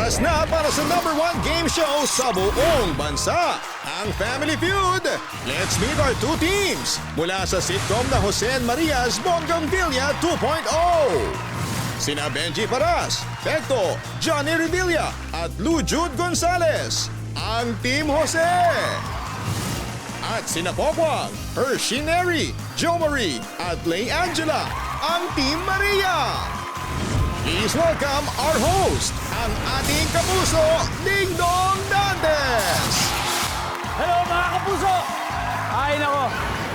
Oras na para sa #1 game show sa buong bansa, ang Family Feud. Let's meet our two teams mula sa sitcom na Jose and Maria's Bonggang Villa 2.0. Sina Benji Paras, Pecto, Johnny Revilla at Lou Jude Gonzalez, ang Team Jose. At sina Pokwang, Hershey Neri, Jo Marie at Lay Angela, ang Team Maria. Please welcome our host, ang ating kapuso, Ding Dong Dantes! Hello mga kapuso! Ay nako,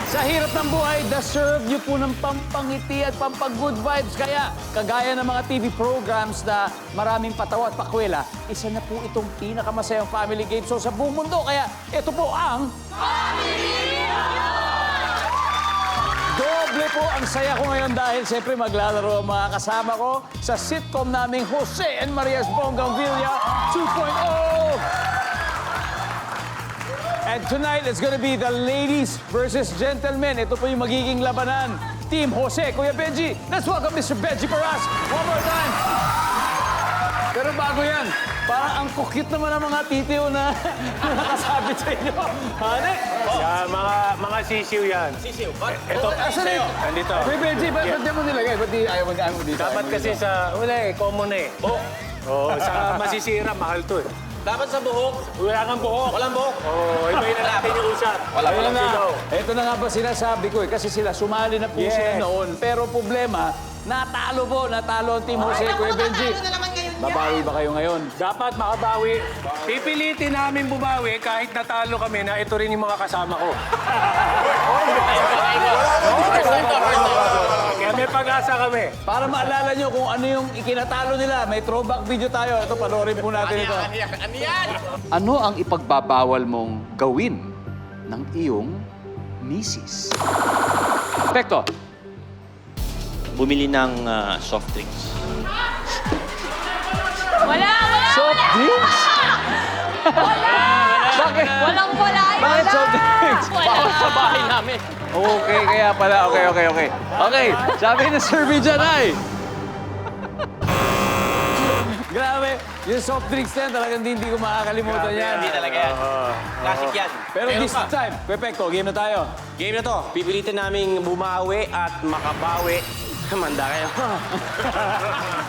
sa hirap ng buhay, deserve niyo po ng pampangiti at pampag-good vibes. Kaya, kagaya ng mga TV programs na maraming patawa at pakwela, isa na po itong pinakamasayang family game show sa buong mundo. Kaya, ito po ang... Doble po ang saya ko ngayon dahil siyempre maglalaro ang mga kasama ko sa sitcom naming Jose and Maria's Bonggang Villa 2.0. And tonight, it's gonna be the ladies versus gentlemen. Ito po yung magiging labanan. Team Jose, Kuya Benji. Let's welcome Mr. Benji Paras. One more time. Pero bago yan, parang ang kukit naman ang mga titiyo na nakasabit sa inyo. Hane? Yan, mga sisiw yan. Sisiw? Ito, Asan eh? nandito. Kuya Benji, ba't di mo nilagay? Ba't di ayaw mo dito? Dapat kasi sa, wala eh, common eh. Oo, sa masisira, mahal to eh. Dapat sa buhok. Wala kang buhok. Walang buhok. Oo, ibahin na natin yung usap. Ayun na. Ito na nga ba sinasabi ko eh. Kasi sila, sumali na po sila noon. Pero problema, natalo ang Team Jose, Kuya Benji. Natalo na naman ngayon yan. Babawi ba kayo ngayon? Dapat makabawi. Pipilitin namin bumawi kahit natalo kami na ito rin yung mga kasama ko. Kaya may pag-asa kami. Para maalala nyo kung ano yung ikinatalo nila, may throwback video tayo. Ito, panoorin po natin ito. Ano yan? Ano ang ipagbabawal mong gawin ng iyong misis? Pekto. Bumili ng soft drinks. Wala! Soft drinks? Bakit? Walang-wala yun! Bakit soft drinks? Wala! Sa bahay namin. Okay, kaya pala. Okay. Okay, sabi na Sir dyan ay. Grabe, yung soft drinks na yan, talagang hindi ko makakalimutan yan. Hindi talaga yan. Classic yan. Pero this time, perfecto, game na tayo. Game na to. Pipilitin naming bumawi at makabawi. Manda kayo.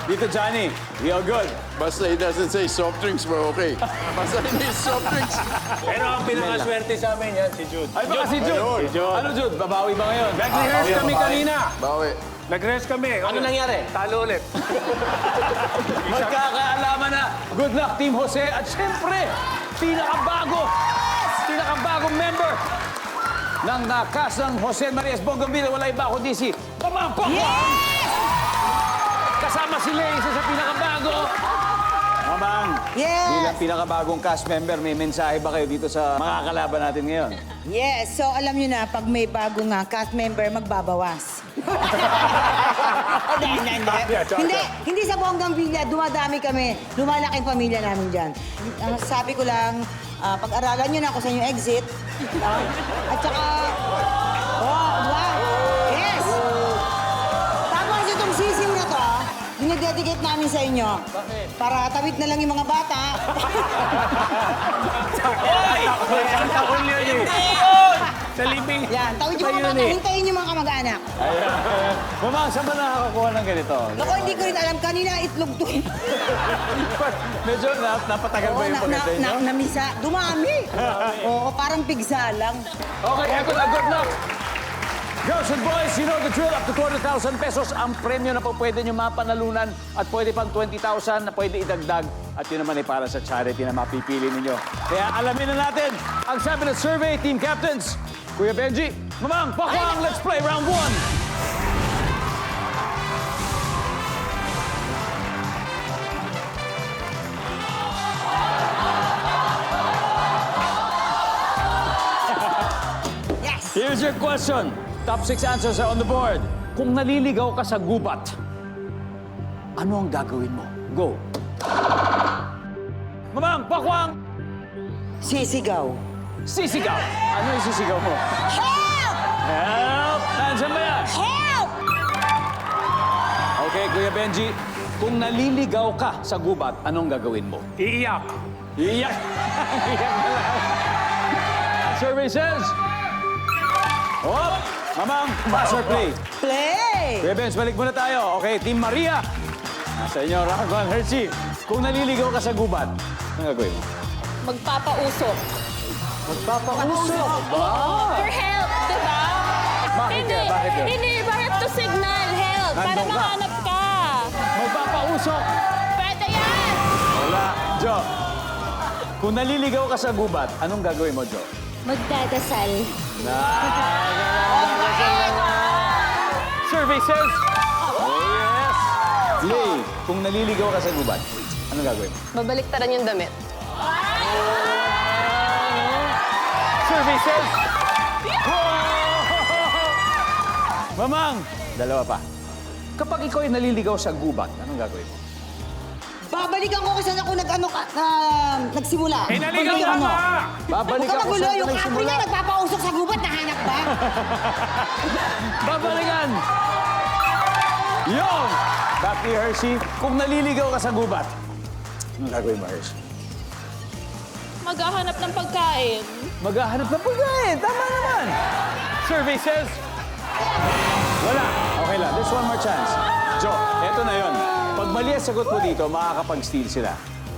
Dito, Johnny, we all good. Basta it doesn't say soft drinks, we're okay. Basta hindi soft drinks. Pero ang pinakaswerte sa amin yan, si Jude. Ay, baka si Jude. Ano, Jude? Babawi ba ngayon? Nag-rehearse kami kanina. Bawi. Nag-rehearse kami. Ano nangyari? Talo ulit. Magkakaalaman na. Good luck, Team Jose. At syempre, pinakabagong member ng cast ng Jose and Maria's Bonggang Villa. Wala iba kundi si Mamang Pokwang. Kasama si Lay, isa sa pinakabago. Mamang, Yes. bilang pinakabagong cast member, may mensahe ba kayo dito sa makakalaban natin ngayon? Yes, so alam nyo na, pag may bagong cast member, magbabawas. Hindi sa Bonggang Villa, dumadami kami. Lumalaking pamilya namin dyan. Ang sabi ko lang, pag-aralan nyo na kung saan yung exit. At saka, diba? Yes! Tapos itong sisiw na to, dinededicate namin sa inyo. Para tawid na lang yung mga bata. Santa Julio yun eh. Sa libing. Yan, tawid yung mga bata, hintayin yung mga kamag-anak. Mamang, saan ba nakakakuha ng ganito? Naku, hindi ko rin alam. Kanina itlog to. Medyo napatagal ba yung pagkita nyo? Namisa. Dumami. Oo, parang pigsa lang. Okay, eto na, good luck! Girls and boys, you know the drill. Up to 200,000 pesos ang premyo na po pwede nyo mapanalunan at pwede pang 20,000 na pwede idagdag. At yun naman ay para sa charity na mapipili ninyo. Kaya alamin na natin ang sabi ng survey, team captains. Kuya Benji, Mamang, Pokwang, let's play round 1. Yes! Here's your question. Top 6 answers are on the board. Kung naliligaw ka sa gubat, ano ang gagawin mo? Go. Mamang, Pokwang, Sisigaw. sisigaw. Ano yung sisigaw mo? Help! Help! Nandiyan ba yan? Help! Okay, Kuya Benji, Kung naliligaw ka sa gubat, anong gagawin mo? Iiyak. Iyak! Iyak na lang. Survey says... Oh! Mamang, pass or play? Play! Kuya Benz, balik muna tayo. Okay, Team Maria. Nasa inyo, Rocco Hershey. Kung naliligaw ka sa gubat, anong gagawin mo? Magpapausok. Magpapausok. For help, di ba? Bakit Hindi, kaya? Bakit yun? hindi, bakit to signal help? Para Nandun ka. mahanap ka. Magpapausok. Pwede yan! Wala. Jo, kung naliligaw ka sa gubat, anong gagawin mo, Jo? Magdadasal. Survey says... Oh, yes! Lay, kung naliligaw ka sa gubat, anong gagawin mo? Babaliktaran yung damit. Survey says... Mamang, dalawa pa. Kapag ikaw ay naliligaw sa gubat, anong gagawin mo? Babalikan ko kasi ako nagsimula. Eh, naligaw Babalikan ka mo. nga! Babalik Huwag ka ako magulo. sa Yung kapre nagsimula. niya nagpapausok sa gubat, nahanap ba? Babalikan! Yun! Happy Hershey, kung naliligaw ka sa gubat, anong gagawin mo, Hershey? Maghahanap ng pagkain. Maghahanap ng pagkain. Tama naman. Survey says... Wala. Okay lang. There's one more chance. Jo, eto na yon. Pag mali ang sagot mo dito, makakapag-steal sila.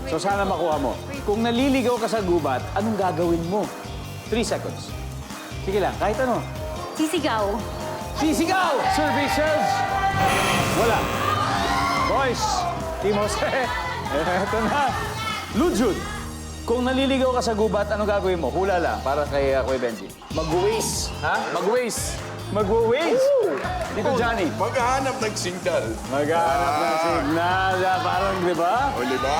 So sana makuha mo. Kung naliligaw ka sa gubat, anong gagawin mo? 3 seconds. Sige lang, kahit ano. Sisigaw. Sisigaw! Survey says... Wala. Boys, Team Jose, eto na. Lujud, kung naliligaw ka sa gubat, anong gagawin mo? Hula lang, para kay Kuya Benji. Mag-waste. Ha? Mag-waste. Mag-waze? Dito, Johnny. Maghahanap ng signal. Maghanap ng signal. Parang, di ba? O, di ba?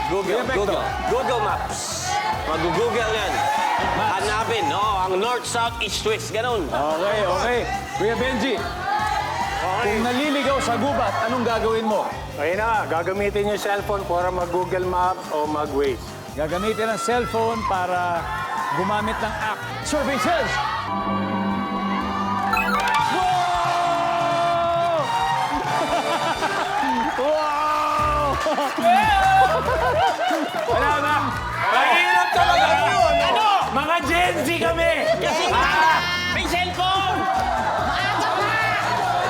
Google, Perfecto. Google Maps. Mag-google yan. Hanapin, ang north, south, east, west, ganun. Okay, okay. Kuya Benji, kung naliligaw sa gubat, anong gagawin mo? Ayun na, gagamitin yung cellphone para mag-Google Maps o mag-Waze. Gagamitin ang cellphone para gumamit ng app. Survey says... Wow! Wala na! Mahirap talaga yun! Ano? Mga Gen Z kami! May cellphone!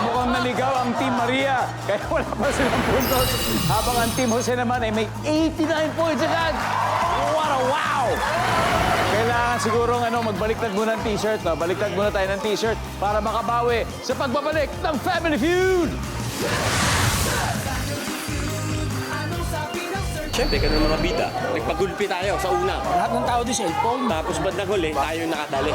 Mukhang naligaw ang Team Maria. Kaya wala pa silang puntos. Habang ang Team Jose naman ay may 89 points agad. What a wow! Kailangan sigurong magbaliktad muna ng t-shirt. No? Baliktad muna tayo ng t-shirt para makabawi sa pagbabalik ng Family Feud! Siyempre, ganun mga bida. Nagpagulpi tayo sa una. Lahat ng tao di cellphone. Tapos bandang huli, tayo nakadali.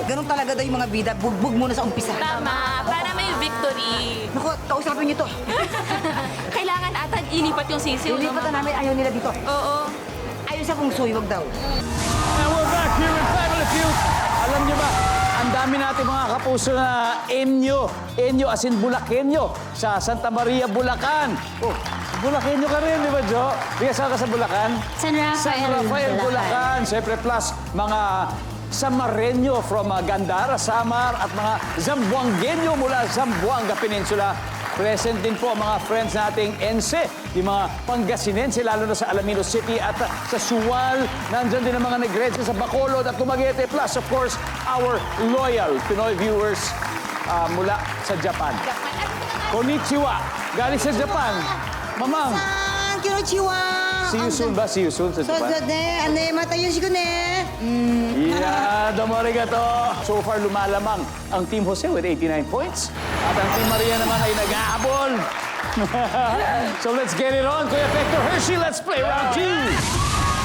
Ganun talaga daw yung mga bida. Bugbog muna sa umpisa. Tama, para may victory. Naku, kausapin niyo to. Kailangan ata ilipat yung sisiw. Lilipatan namin, ayaw nila dito. Oo. Ayaw sa feng shui, wag daw. And we're back here in Family Feud. Alam niyo ba, ang dami natin mga kapuso na Enyo as in Bulakenyo sa Santa Maria, Bulacan. Oh, Bulakenyo ka rin, di ba, Jo? Di ka saan ka sa Bulacan? San Rafael, Bulacan. Siyempre, plus mga Samareño from Gandara, Samar at mga Zamboangueño mula Zamboanga Peninsula. Present din po ang mga friends nating ENSE, yung mga Pangasinense, lalo na sa Alaminos City at sa Suwal. Nandyan din ang mga Negreses sa Bacolod at Dumaguete. Plus, of course, our loyal Pinoy viewers mula sa Japan. Konnichiwa, galing sa Japan. Mamang, Konnichiwa! see you soon ba? See you soon sa Japan? Matayo si ko ne. Yeah, domo arigato. So far, lumalamang ang Team Jose with 89 points. At ang Team Maria naman ay nag-aabol. So let's get it on. Kuya Victor Hershey, let's play round 2.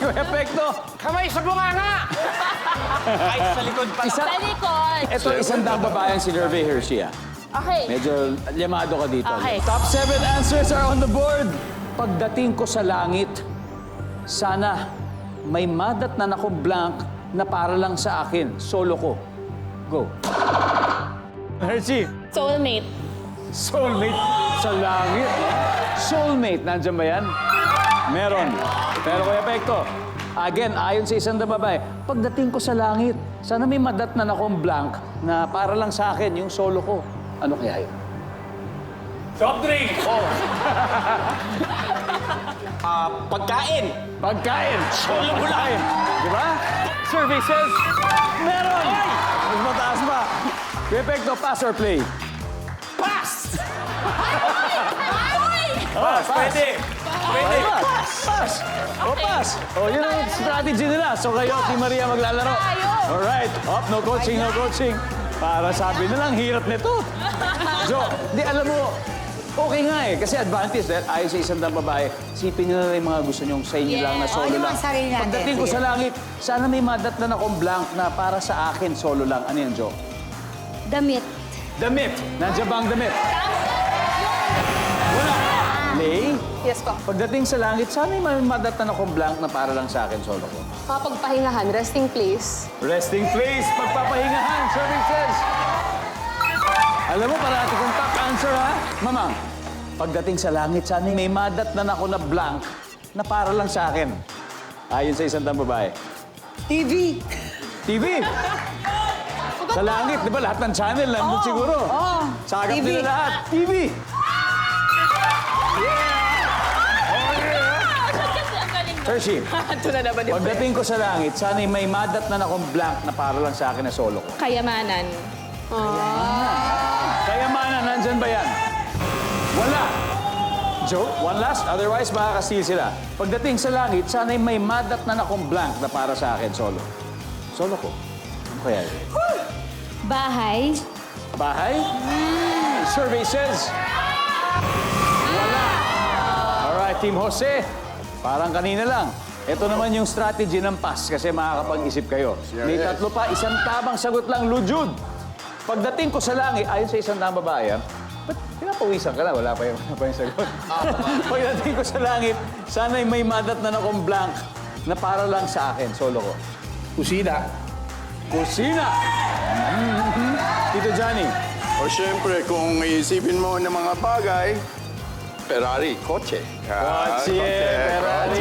Kuya Pekto, Kamay sa bunganga! Ay, sa likod pa. isa, Sa likod. ito isang daang babaeng si Nerve Hershey. Okay. Medyo llamado ka dito. Okay. Top 7 answers are on the board. Pagdating ko sa langit, sana may madatnan akong blank na para lang sa akin. Solo ko. Go. Hershey, Soulmate. soulmate sa langit. Soulmate, nandiyan ba yan? Meron. Pero Kuya Pekto, Again, ayon sa isang babae, pagdating ko sa langit, sana may madatnan akong blank na para lang sa akin, yung solo ko. Ano kaya yun? Soft drink! Pagkain. Pagkain! Solo mo lang. Di ba? Survey says, meron! Mas mataas pa. Perfecto, pass or play? Pass! Pass, pwede. Pwede. Pass! Pass! O, pass! O, yun ang strategy nila. So kayo, Team Maria, maglalaro. Alright. Up, no coaching, no coaching. Para sabi nilang, hirap nito. So, di alam mo, okay nga eh. Kasi advantage dahil ayon sa isang babae, sipin nyo na yung mga gusto nyong sa inyo lang na solo yung lang. mga sarili natin. Pagdating ko Sige. sa langit, sana may madatnan akong blank na para sa akin, solo lang. Ano yan, Jo? Damit. Damit. Nandiyan ba ang damit? Wala. Lay? Yes po. Pagdating sa langit, sana may madatnan akong blank na para lang sa akin, solo ko. Kapagpahingahan, resting place. Resting place, pagpapahingahan, serving says. Alam mo, parati kong top answer, ha? Mamang, pagdating sa langit, sana may madatnan ako na blank na para lang sa akin. Ayon sa isang babae. TV. TV! Sa langit, di ba? Lahat ng channel nandun siguro. Oo. Sagap TV. nila lahat. TV! Hershey, Ito na naman yung pagdating ko sa langit, sana may madatnan akong blank na para lang sa akin na solo ko. kayamanan. Kayamanan, nandyan ba yan? Wala. Joke, one last, otherwise makakasteal sila. Pagdating sa langit, sana may madatnan akong blank na para sa akin solo. Solo ko. Ano kaya yun? Bahay. Bahay? Survey says... Wala. Alright, Team Jose. Parang kanina lang. Ito naman yung strategy ng pass kasi makakapag-isip kayo. May tatlo pa, isang tamang sagot lang, Lujud. Pagdating ko sa langit, ayon sa isang tamang babae, ba't pinapawisan ka na? Wala pa yung sagot. Pagdating ko sa langit, sana'y may madatnan akong blank na para lang sa akin, solo ko. Kusina. Kusina! Tito Johnny. O siyempre, kung iisipin mo ng mga bagay, Ferrari, kotse. Kotse, Ferrari.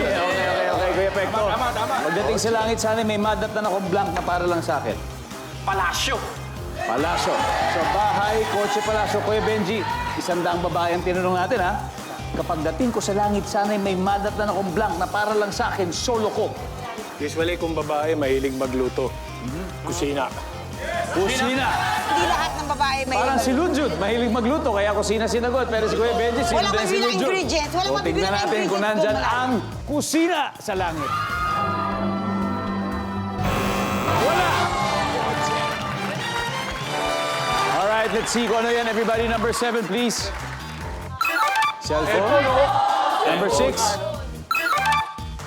Okay, Kuya Pekto. Tama. Pagdating sa langit, sana may madatnan akong blank na para lang sa akin. Palasyo. Palasyo. So, bahay, kotse, palasyo. Kuya Benji, isang daang babae ang tinanong natin, ha? Kapag dating ko sa langit, sana may madatnan akong blank na para lang sa akin, solo ko. Usually, kung babae, mahilig magluto. Kusina. Kusina. Hindi lahat ng babae may... Parang si Lunjud, mahilig magluto, kaya kusina sinagot. Pero si Kuya Benji, Wala sinundan si mabibilang Lunjud. ingredients. Wala So, mabibilang tignan natin kung ingredients nandyan kung wala. ang kusina sa langit. Wala! Alright, let's see kung ano yan. Everybody, number 7, please. Cellphone. Number 6.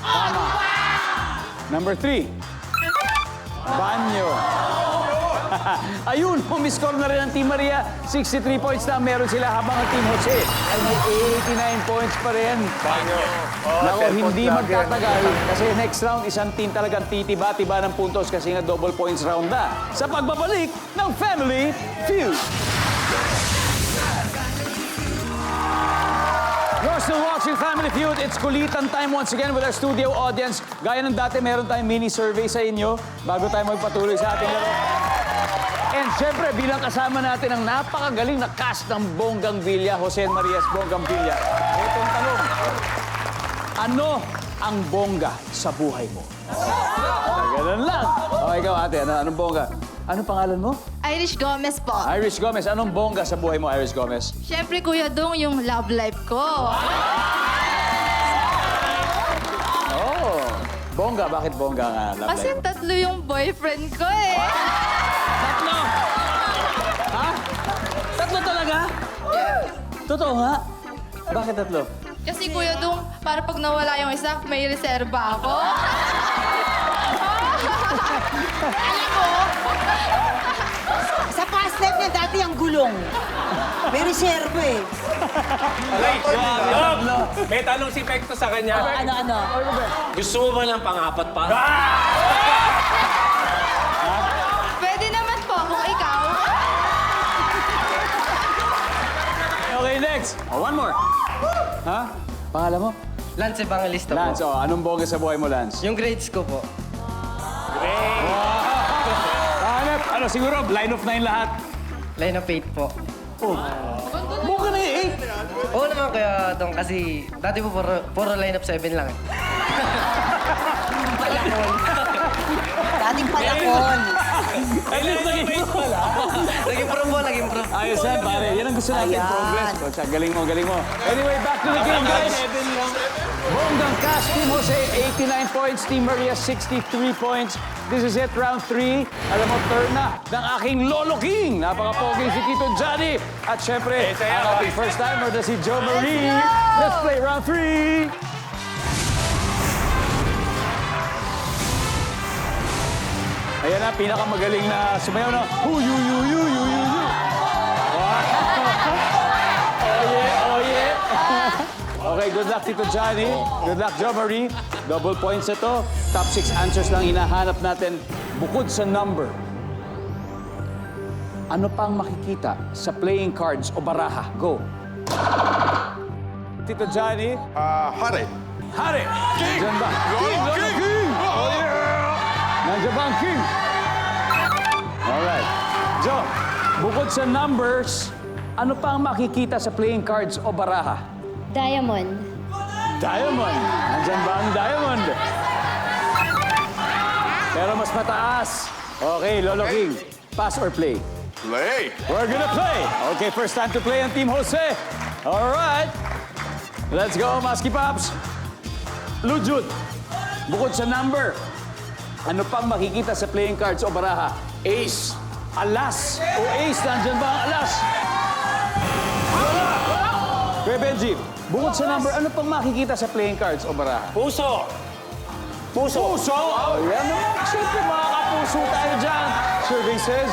Tama. Number 3. Banyo. Ayun, pumiscore na rin ang Team Maria. 63 points na meron sila habang ang Team Jose ay may 89 points pa rin. Nako, hindi magtatagal kasi next round isang team talagang titiba-tiba ng puntos kasi nga double points round na sa pagbabalik ng Family Feud. You're still watching Family Feud. It's kulitan time once again with our studio audience. Gaya ng dati, meron tayong mini survey sa inyo bago tayo magpatuloy sa ating laro. And syempre, bilang kasama natin ang napakagaling na cast ng Bonggang Villa, Jose Marias Bonggang Villa. Itong tanong, ano ang bongga sa buhay mo? Ganun lang. O, ikaw ate, anong bongga? Anong pangalan mo? Irish Gomez po. Irish Gomez. Anong bongga sa buhay mo, Irish Gomez? Siyempre, Kuya Dong, yung love life ko. Oh, bongga. Bakit bongga nga? Love Kasi life mo? tatlo yung boyfriend ko eh. Tatlo! Ha? Tatlo talaga? Totoo nga? Bakit tatlo? Kasi Kuya Dong, para pag nawala yung isa, may reserba ako. Alam mo, sa past life niya dati ang gulong. May reserve eh. May tanong si Pekto sa kanya. Ano? Gusto mo ba ng pangapat pa? Pwede naman po kung ikaw. Okay, next. Oh, one more. Ha? Pangalan mo? Lance Evangelista Lance, oh, anong bongga sa buhay mo, Lance? Yung grades ko po. Hanep, ano siguro, line of 9 lahat. Line of 8 po. Bongga na yung 8. Oo naman kaya Dong kasi dati po puro line of 7 lang. Dating palakon. At least naging pro. Naging pro po, naging pro. Ayos yan, pare. Yan ang gusto natin, Ayan. progress. O, siya, galing mo, galing mo. Anyway, back to the game, guys. Bonggang Cash, Team Jose, 89 points. Team Maria, 63 points. This is it, round 3. Alam mo, turn na ng aking Lolo King. Napaka-pogi si Tito Johnny. At syempre, ang ating first timer na si Joe Marie. Let's play round 3. Ayan na, pinakamagaling na sumayaw na. Hu, yu, yu, yu, yu, yu, yu. Wow. Oh yeah, oh yeah. Okay, good luck, Tito Johnny. Good luck, Jo Marie. Double points na to. Top 6 answers lang hinahanap natin. Bukod sa number, ano pang makikita sa playing cards o baraha? Go. Tito Johnny. Hare. Hari! Nandiyan ba? King! Lolo King! Oh yeah! Nandiyan ba ang King? Alright. Joe, bukod sa numbers, ano pa ang makikita sa playing cards o baraha? Diamond. Diamond. Nandiyan ba ang diamond? Pero mas mataas. Okay, Lolo King. Pass or play? Play. We're gonna play. Okay, first time to play on Team Jose. Alright. Let's go, Maski Pops. Lujud, bukod sa number, ano pang makikita sa playing cards o baraha? Ace, alas, o ace, nandyan ba ang alas? Wala! Kuya Benji, bukod sa number, ano pang makikita sa playing cards o baraha? Puso. Puso! Oh, yan naman. Siyempre, mga kapuso tayo dyan. Survey says.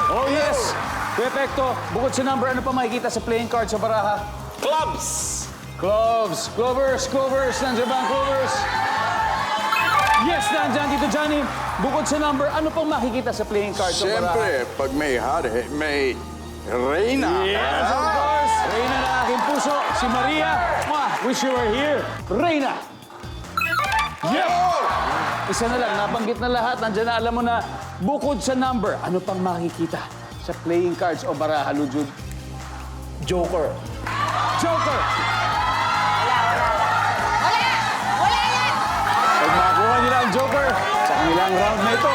Oh, yes. Perfecto. Bukod sa number, ano pang makikita sa playing cards o baraha? Clubs. Cloves, clovers, clovers. Nandiyan ba ang clovers? Yes, nandiyan, Tito Johnny. Bukod sa number, ano pang makikita sa playing cards o baraha? Siyempre, pag may hare, may Reyna. Yes, of course. Reyna na aking puso. Si Maria. Mwah, wish you were here. Reyna. Yep. Isa na lang, nabanggit na lahat. Nandiyan na, alam mo na, bukod sa number, ano pang makikita sa playing cards o baraha, Lujud? Joker. Joker! Pag makuha nila ang Joker, sa kanilang round na ito,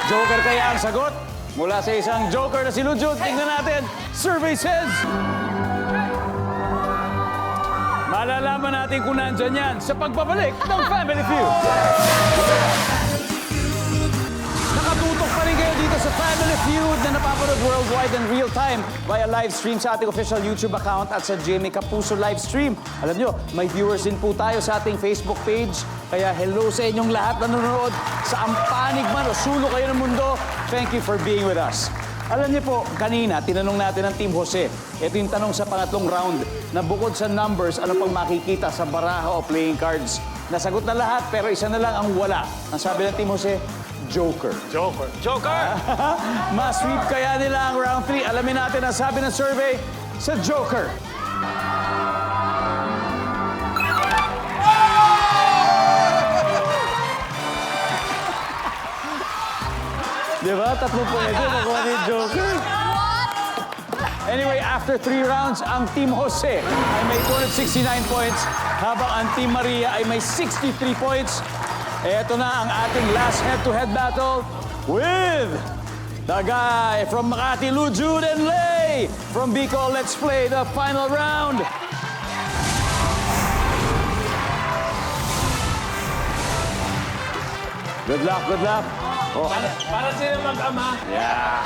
Joker kaya ang sagot? Mula sa isang Joker na si Lujud, tingnan natin. Survey says... Malalaman natin kung nandyan yan sa pagbabalik ng Family Feud. Nakatutok pa rin kayo dito sa Family Feud na napapanood worldwide and real time via live stream sa ating official YouTube account at sa Jimmy Kapuso live stream. Alam nyo, may viewers din po tayo sa ating Facebook page. Kaya hello sa inyong lahat na nanonood sa ampanig man o sulok kayo ng mundo. Thank you for being with us. Alam niyo po, kanina, tinanong natin ang Team Jose. Ito yung tanong sa pangatlong round na bukod sa numbers, ano pang makikita sa baraha o playing cards? Nasagot na lahat, pero isa na lang ang wala. Ang sabi ng Team Jose, Joker. Joker. Joker! Mas-sweep kaya nila ang round 3. Alamin natin ang sabi ng survey sa Joker. Diba? Tatlo pwede. Nakuha ni Joker. Anyway, after 3 rounds, ang Team Jose ay may 269 points, habang ang Team Maria ay may 63 points. Ito na ang ating last head-to-head battle with the guy from Makati, Lujud and Lay. From Bicol, let's play the final round. Good luck, good luck. Oh, Para sila mag-ama. yeah.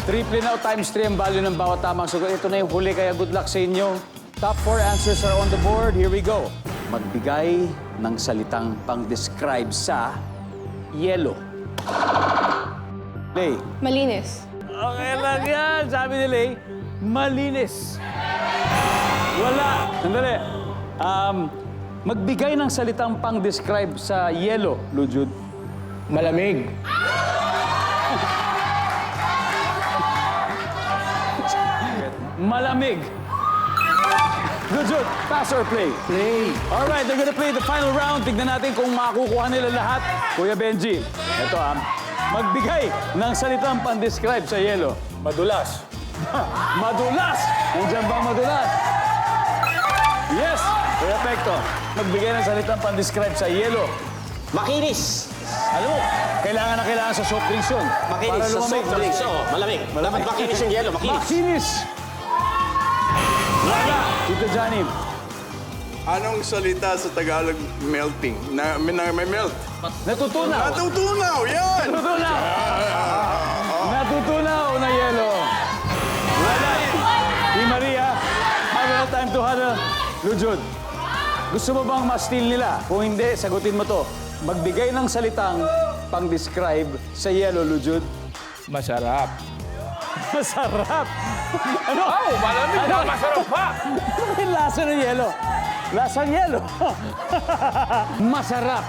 Triple na o times 3 ang value ng bawat tamang sagot. Ito na yung huli, kaya good luck sa inyo. Top 4 answers are on the board. Here we go. Magbigay ng salitang pang-describe sa yellow. Lay. Malinis. Okay lang yan. Sabi ni Lay, malinis. Wala. Sandali. Magbigay ng salitang pang-describe sa yellow, Lujud. Malamig. Malamig. Lujud, pass or play? Play. Alright, they're gonna play the final round. Tignan natin kung makukuha nila lahat. Kuya Benji, ito magbigay ng salitang pan-describe sa yelo. Madulas. Madulas! Nandiyan ba ang madulas? Yes! Kuya Pekto, magbigay ng salitang pan-describe sa yelo. Makinis. Alam mo, kailangan na kailangan sa soft drinks yun. Makinis Para sa lumamig. soft drinks. Oo, malamig. Dapat makinis yung yelo, makinis. Makinis! Wala! Tito Johnny, Anong salita sa Tagalog melting? May melt. natutunaw! Natutunaw! Yan! Natutunaw! Natutunaw na yelo. Wala. Di Maria, have a time to huddle. Lujud, gusto mo bang ma-steal nila? Kung hindi, sagutin mo to. Magbigay ng salitang pang-describe sa yelo, Lujud. Masarap. Masarap! Ano? Oh, malamig na, masarap pa. Yung lasa ng yelo. Lasang yelo. Masarap.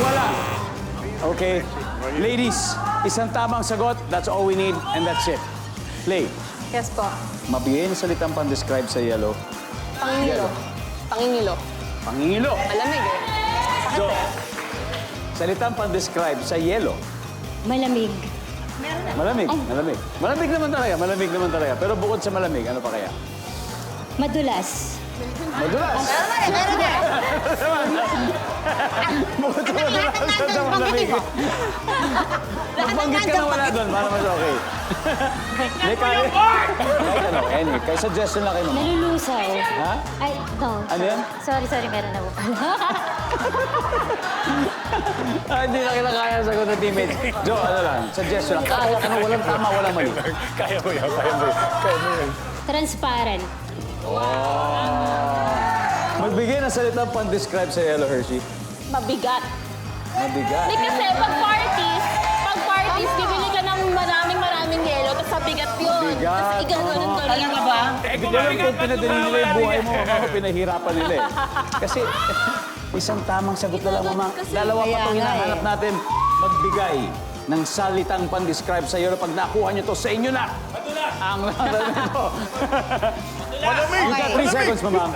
Wala. Okay. Ladies, isang tamang sagot. That's all we need and that's it. Play. Yes po. Mabigay na salitang pan-describe sa yelo. Pangingilo. Pangingilo. Pangingilo. Malamig eh. So, salitang pan-describe sa yelo. Malamig. Malamig. Malamig. Malamig naman talaga. Malamig naman talaga. Pero bukod sa malamig, ano pa kaya? Madulas. Madulas. Meron eh. Bukod sa madulas sa malamig. Magbanggit ka na wala doon para mas okay. Hindi, kaya. Kahit ano, anyway, kaya suggestion lang kayo. Nalulusaw. Ha? Ay, no. Ano yan? Sorry, meron na po. Hindi na kinakaya sa sagot ng teammates. Joe, ano lang, suggestion lang. Kahit ano, walang tama, walang mali. Kaya mo yan, kaya mo yan. Kaya mo yan. Transparent. Magbigay ng salitang pan-describe sa Yellow Hershey. Mabigat. Mabigat. Hindi kasi pag parties, bibili ka ng maraming yelo, tapos sabigat yun. Mabigat. Tapos igano'n ka rin. ba? Hindi ko alam kung pinadali nila yung buhay mo o pinahirapan nila eh. Kasi isang tamang sagot na lang, Mama. Dalawa pa itong hinahanap natin. Magbigay ng salitang pan-describe sa Yellow. Pag nakuha nyo to, sa inyo na. Ang nito. Malamig! You got 3 seconds, Mama.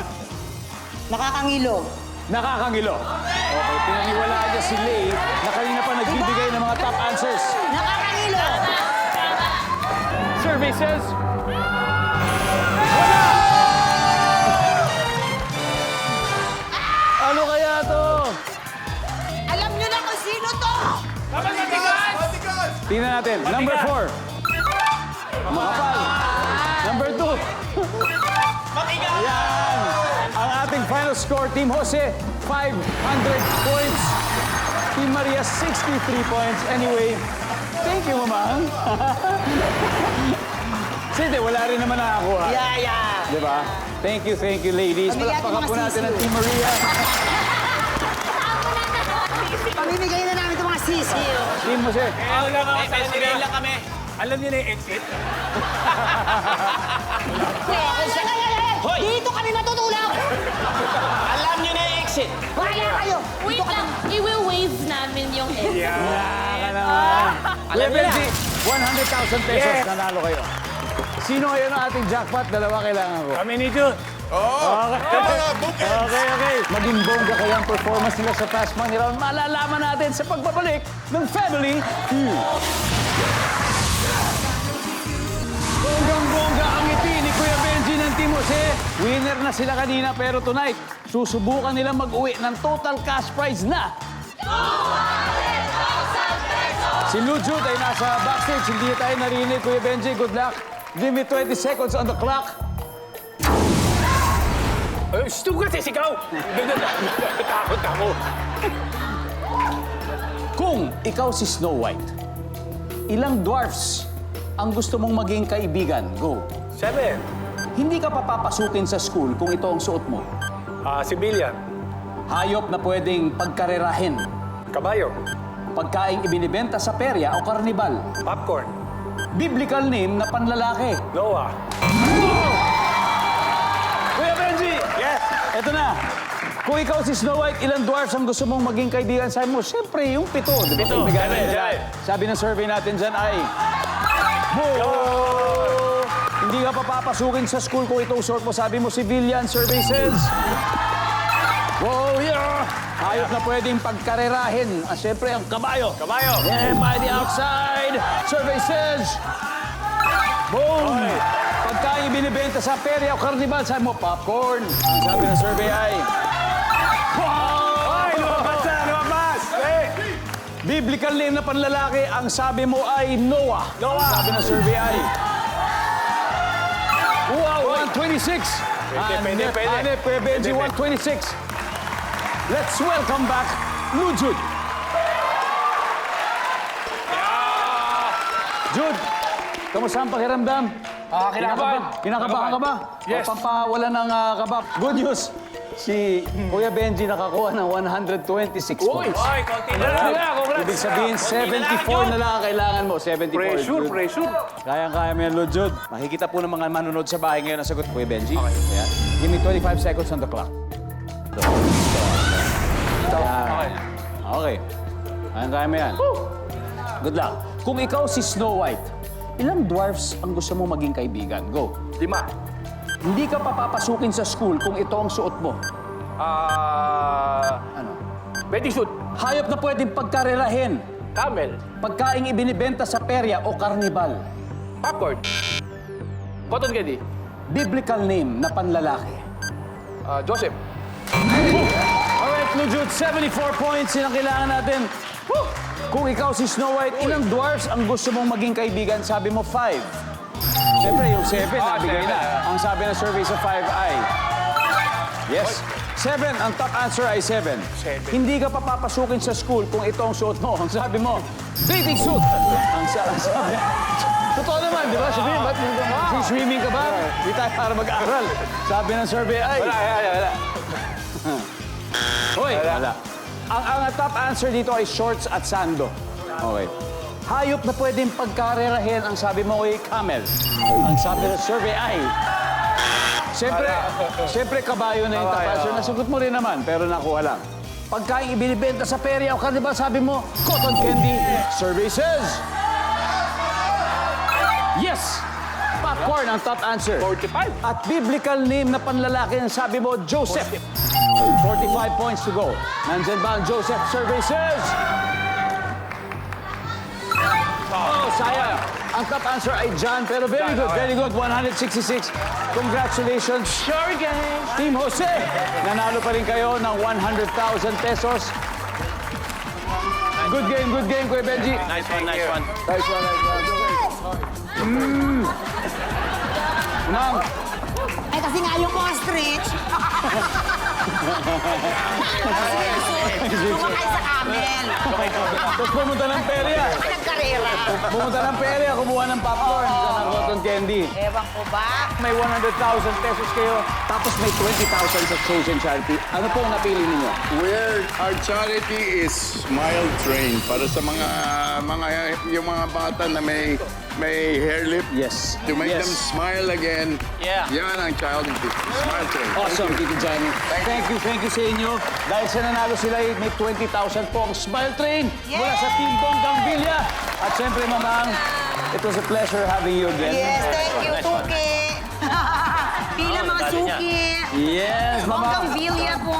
Nakakangilo. Nakakangilo. Okay, pinaniwalaan niya si Lay na kanina pa nagbibigay ng mga top answers. Nakakangilo. Survey says... Ano kaya to? Alam nyo na kung sino to! Tingnan natin. Number 4. Makapal. Number 2. Yan. Ang ating final score, Team Jose, 500 points. Team Maria, 63 points. Anyway, thank you, Mamang. Sige, wala rin naman nakakuha. Yeah. Di ba? Thank you, ladies. Pamilya Palakpakan mga po natin ang sisiw. Team Maria. Pamimigay na namin itong mga sisiyo. Team Jose. lang kami. Alam niyo na yung exit? Hoy! Dito kami matutulog! Alam niyo na yung exit. Wala kayo! Wait lang, i-wave namin yung exit. Wala ka naman. Alam niyo na. Benji, 100,000 pesos. Nanalo kayo. Sino ngayon ang ating jackpot? Dalawa kailangan ko. Kami ni Jun. Okay. Maging bongga kaya ang performance nila sa Fast Money Round. Malalaman natin sa pagbabalik ng Family Feud. Bonggang-bongga ang ngiti ni Kuya Benji ng Team Jose. Winner na sila kanina pero tonight, susubukan nilang mag-uwi ng total cash prize na. Si Lujud ay nasa backstage. Hindi tayo narinig. Kuya Benji, good luck. Give me 20 seconds on the clock. Stu kasi sigaw. Takot ako. Kung ikaw si Snow White, ilang dwarfs ang gusto mong maging kaibigan? Go. 7. Hindi ka papapasukin sa school kung ito ang suot mo. Civilian. Hayop na pwedeng pagkarerahin. Kabayo. Pagkaing ibinibenta sa perya o karnibal. Popcorn. Biblical name na panlalaki. Noah. Kuya Benji! Yes. Eto na. Kung ikaw si Snow White, ilang dwarfs ang gusto mong maging kaibigan sa mo? Siyempre, yung 7. Di ba? Pito. Kaibigan Seven, nila. seven. Sabi ng survey natin dyan ay... Hindi ka papapasukin sa school kung itong suot mo. Sabi mo, civilian services. Whoa, yeah! Hayop na pwedeng pagkarerahin. Siyempre, ang kabayo. Kabayo. Yeah, by the outside. Services. Boom! Pagkain binibenta sa perya o karnival, sabi mo, popcorn. Ang sabi ng survey ay... Ay, lumabas na, lumabas! Hey! Biblical name na panlalaki, ang sabi mo ay Noah. Noah. Ang sabi ng survey ay... Wow, 126. Pwede. Benji, 126. Let's welcome back, Lujud. Jude, kamusta ang pakiramdam? Kinakabahan. Kinakabahan ka ba? Yes. O pampawala ng kaba. Good news, si Kuya Benji nakakuha ng 126 points. Oy, konti na lang. Congrats. Ibig sabihin, 74 na lang ang kailangan mo. 74. Pressure, Jude. pressure. Kayang-kaya mo yan, Lord Jude. Makikita po ng mga manonood sa bahay ngayon ang sagot, Kuya Benji. Okay. Ayan. Give me 25 seconds on the clock. Ayan. Okay. Kayang-kaya mo yan. Good luck. Kung ikaw si Snow White, ilang dwarfs ang gusto mo maging kaibigan? Go. 5. Hindi ka papapasukin sa school kung ito ang suot mo. Ano? Betting suit. Hayop na pwedeng pagkarerahin. Camel. Pagkaing ibinibenta sa perya o karnibal. Popcorn. Cotton candy. Biblical name na panlalaki. Joseph. Alright, Lujud, 74 points. Yun ang kailangan natin. Woo! Kung ikaw si Snow White, ilang dwarfs ang gusto mong maging kaibigan? Sabi mo, 5. Siyempre, yung 7, nabigay na. Ang sabi ng survey sa 5 ay... Yes. 7, ang top answer ay 7. Hindi ka papapasukin sa school kung ito ang suot mo. Ang sabi mo, bathing suit. Ang sabi... Totoo naman, di ba? Sabihin, ba't swimming ka ba? Di tayo para mag-aaral. Sabi ng survey ay... Wala. Hoy, wala. Ang top answer dito ay shorts at sando. Okay. Hayop na pwedeng pagkarerahin, ang sabi mo ay camel. Ang sabi ng survey ay... Siyempre kabayo na yung top answer. Nasagot mo rin naman, pero nakuha lang. Pagkain ibinibenta sa perya o karnival, sabi mo, cotton candy. Survey says... Yes! Popcorn ang top answer. 45. At biblical name na panlalaki ang sabi mo, Joseph. 45 points to go. Nandyan ba ang Joseph? Survey says... Oh, sayang. Ang top answer ay John, pero very good, very good. 166. Congratulations. Sure, guys. Team Jose, nanalo pa rin kayo ng 100,000 pesos. Good game, Kuya Benji. Nice one. Nice one. Ma'am, Ay, kasi nga yung mga stretch. Sumakay sa camel. tapos pumunta ng perya. Nagkarera. Pumunta ng perya, kumuha ng popcorn, ng cotton candy. Ewan ko ba? May 100,000 pesos kayo, tapos may 20,000 sa chosen charity. Ano po ang napili ninyo? Our charity is Smile Train para sa yung mga bata na may hair lip. Yes. To make Yes. them smile again. Yeah. Yan ang charity. Smile Train. Awesome, Tito Johnny. Thank you sa inyo. Dahil sa nanalo sila, may 20,000 po ang Smile Train mula sa Team Bonggang Villa. At syempre, Mamang, it was a pleasure having you again. Yes, thank you, Suki. Bilang mga suki. Yes, Bonggang Mamang. Villa po.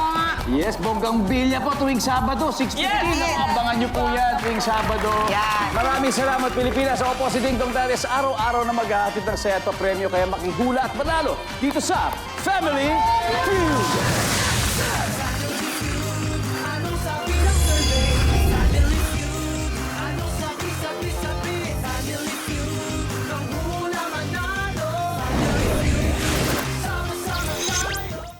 Yes, Bonggang Villa po tuwing Sabado, 6:15. Yes. Abangan niyo po yan tuwing Sabado. Yan. Maraming salamat, Pilipinas. Sa Opo si Ding Dong Dales, araw-araw na maghahatid ng Seto Premyo. Kaya makihula at manalo dito sa Family Feud.